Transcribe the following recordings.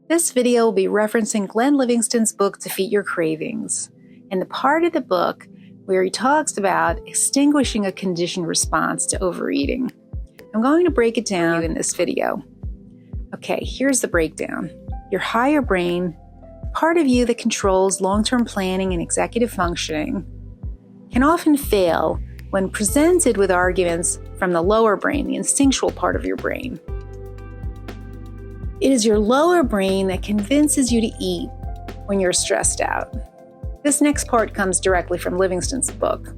This video will be referencing Glenn Livingston's book, Defeat Your Cravings, and the part of the book where he talks about extinguishing a conditioned response to overeating. I'm going to break it down in this video. Okay, here's the breakdown. Your higher brain, part of you that controls long-term planning and executive functioning, can often fail when presented with arguments from the lower brain, the instinctual part of your brain. It is your lower brain that convinces you to eat when you're stressed out. This next part comes directly from Livingston's book.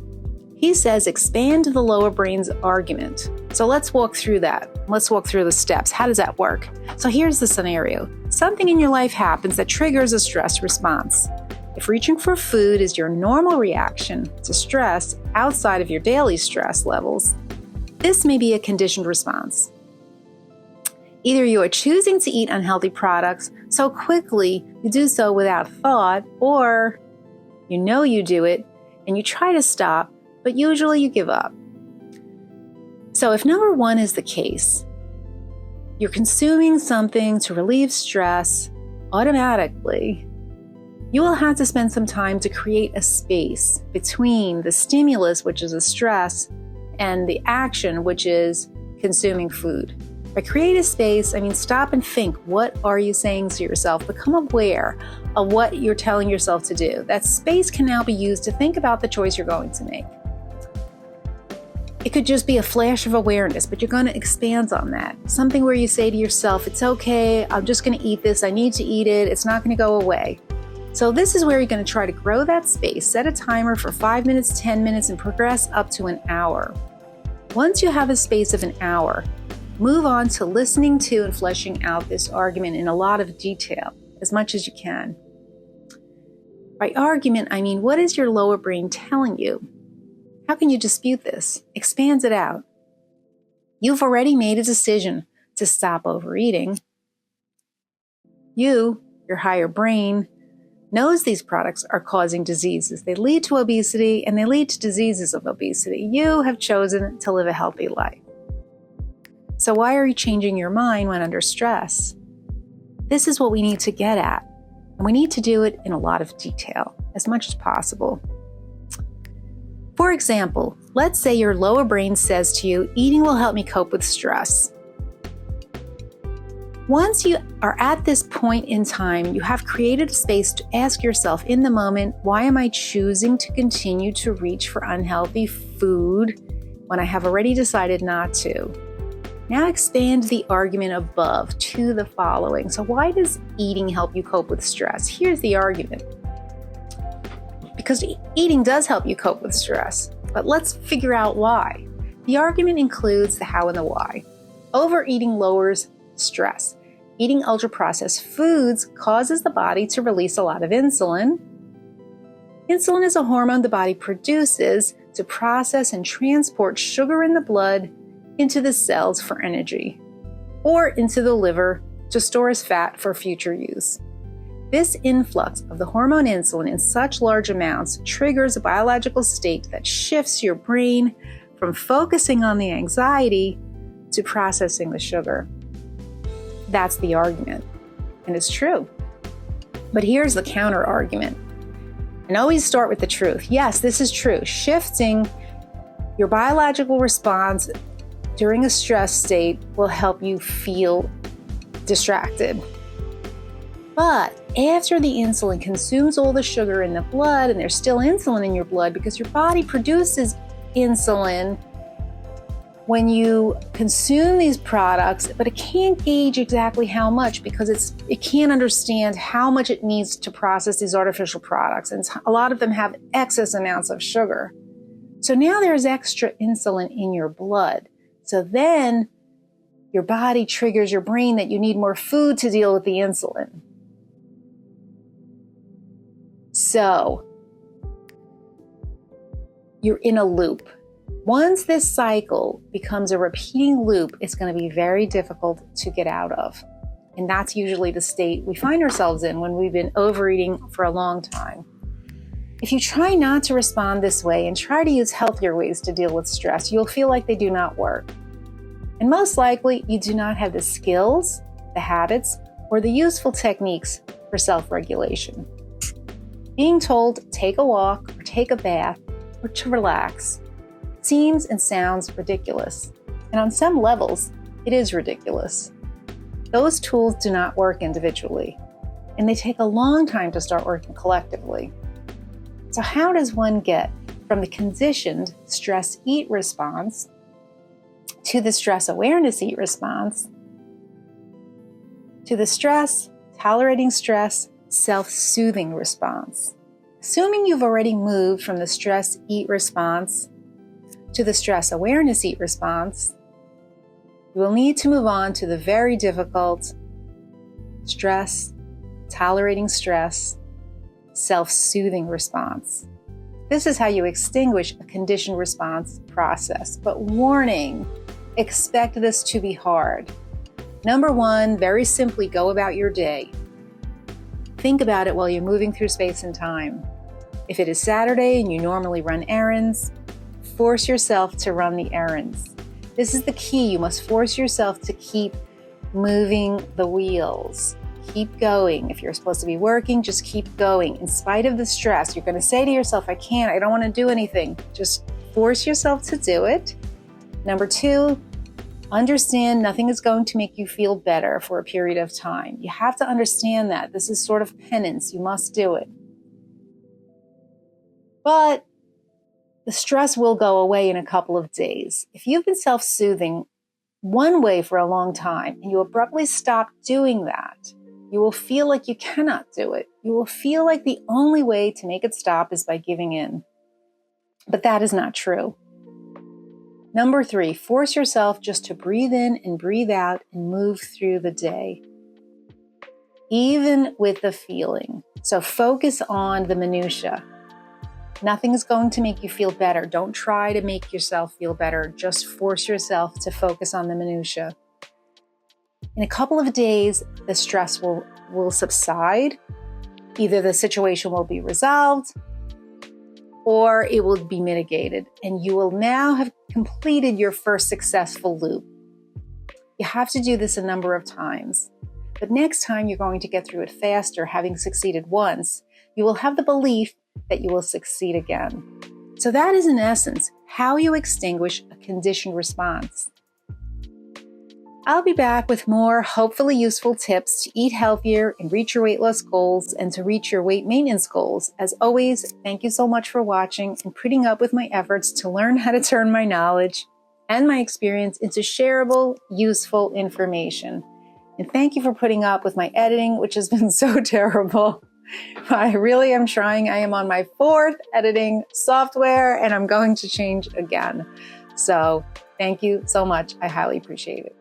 He says expand the lower brain's argument. So let's walk through that. Let's walk through the steps. How does that work? So here's the scenario. Something in your life happens that triggers a stress response. If reaching for food is your normal reaction to stress outside of your daily stress levels, this may be a conditioned response. Either you are choosing to eat unhealthy products so quickly you do so without thought, or you know you do it and you try to stop, but usually you give up. So if number one is the case, you're consuming something to relieve stress automatically, you will have to spend some time to create a space between the stimulus, which is a stress, and the action, which is consuming food. By create a space, I mean stop and think. What are you saying to yourself? Become aware of what you're telling yourself to do. That space can now be used to think about the choice you're going to make. It could just be a flash of awareness, but you're going to expand on that. Something where you say to yourself, it's okay, I'm just going to eat this, I need to eat it, it's not going to go away. So this is where you're going to try to grow that space. Set a timer for 5 minutes, 10 minutes, and progress up to an hour. Once you have a space of an hour, move on to listening to and fleshing out this argument in a lot of detail, as much as you can. By argument, I mean, what is your lower brain telling you? How can you dispute this? Expand it out. You've already made a decision to stop overeating. Your higher brain, knows these products are causing diseases. They lead to obesity and they lead to diseases of obesity. You have chosen to live a healthy life. So why are you changing your mind when under stress? This is what we need to get at, and we need to do it in a lot of detail, as much as possible. For example, let's say your lower brain says to you, eating will help me cope with stress. Once you are at this point in time, you have created a space to ask yourself in the moment, why am I choosing to continue to reach for unhealthy food when I have already decided not to? Now expand the argument above to the following. So why does eating help you cope with stress? Here's the argument. Because eating does help you cope with stress, but let's figure out why. The argument includes the how and the why. Overeating lowers stress. Eating ultra-processed foods causes the body to release a lot of insulin. Insulin is a hormone the body produces to process and transport sugar in the blood into the cells for energy, or into the liver to store as fat for future use. This influx of the hormone insulin in such large amounts triggers a biological state that shifts your brain from focusing on the anxiety to processing the sugar. That's the argument, and it's true. But here's the counter argument. And always start with the truth. Yes, this is true. Shifting your biological response during a stress state will help you feel distracted. But after the insulin consumes all the sugar in the blood, and there's still insulin in your blood because your body produces insulin when you consume these products, but it can't gauge exactly how much because it can't understand how much it needs to process these artificial products. And a lot of them have excess amounts of sugar. So now there's extra insulin in your blood. So then your body triggers your brain that you need more food to deal with the insulin. So you're in a loop. Once this cycle becomes a repeating loop, it's going to be very difficult to get out of. And that's usually the state we find ourselves in when we've been overeating for a long time. If you try not to respond this way and try to use healthier ways to deal with stress, you'll feel like they do not work. And most likely, you do not have the skills, the habits, or the useful techniques for self-regulation. Being told to take a walk or take a bath or to relax seems and sounds ridiculous. And on some levels, it is ridiculous. Those tools do not work individually, and they take a long time to start working collectively. So how does one get from the conditioned stress-eat response to the stress awareness eat response to the stress, tolerating stress, self-soothing response? Assuming you've already moved from the stress-eat response to the stress awareness eat response, you will need to move on to the very difficult stress, tolerating stress, self-soothing response. This is how you extinguish a conditioned response process. But warning, expect this to be hard. Number one, very simply go about your day. Think about it while you're moving through space and time. If it is Saturday and you normally run errands, force yourself to run the errands. This is the key. You must force yourself to keep moving the wheels. Keep going. If you're supposed to be working, just keep going. In spite of the stress, you're going to say to yourself, I can't, I don't want to do anything. Just force yourself to do it. Number two, understand nothing is going to make you feel better for a period of time. You have to understand that. This is sort of penance. You must do it. But the stress will go away in a couple of days. If you've been self-soothing one way for a long time and you abruptly stop doing that, you will feel like you cannot do it. You will feel like the only way to make it stop is by giving in. But that is not true. Number three, force yourself just to breathe in and breathe out and move through the day, even with the feeling. So focus on the minutia. Nothing is going to make you feel better. Don't try to make yourself feel better. Just force yourself to focus on the minutia. In a couple of days, the stress will subside. Either the situation will be resolved or it will be mitigated, and you will now have completed your first successful loop. You have to do this a number of times, but next time you're going to get through it faster, having succeeded once. You will have the belief that you will succeed again. So that is, in essence, how you extinguish a conditioned response. I'll be back with more hopefully useful tips to eat healthier and reach your weight loss goals and to reach your weight maintenance goals. As always, thank you so much for watching and putting up with my efforts to learn how to turn my knowledge and my experience into shareable, useful information. And thank you for putting up with my editing, which has been so terrible. I really am trying. I am on my 4th editing software and I'm going to change again. So thank you so much. I highly appreciate it.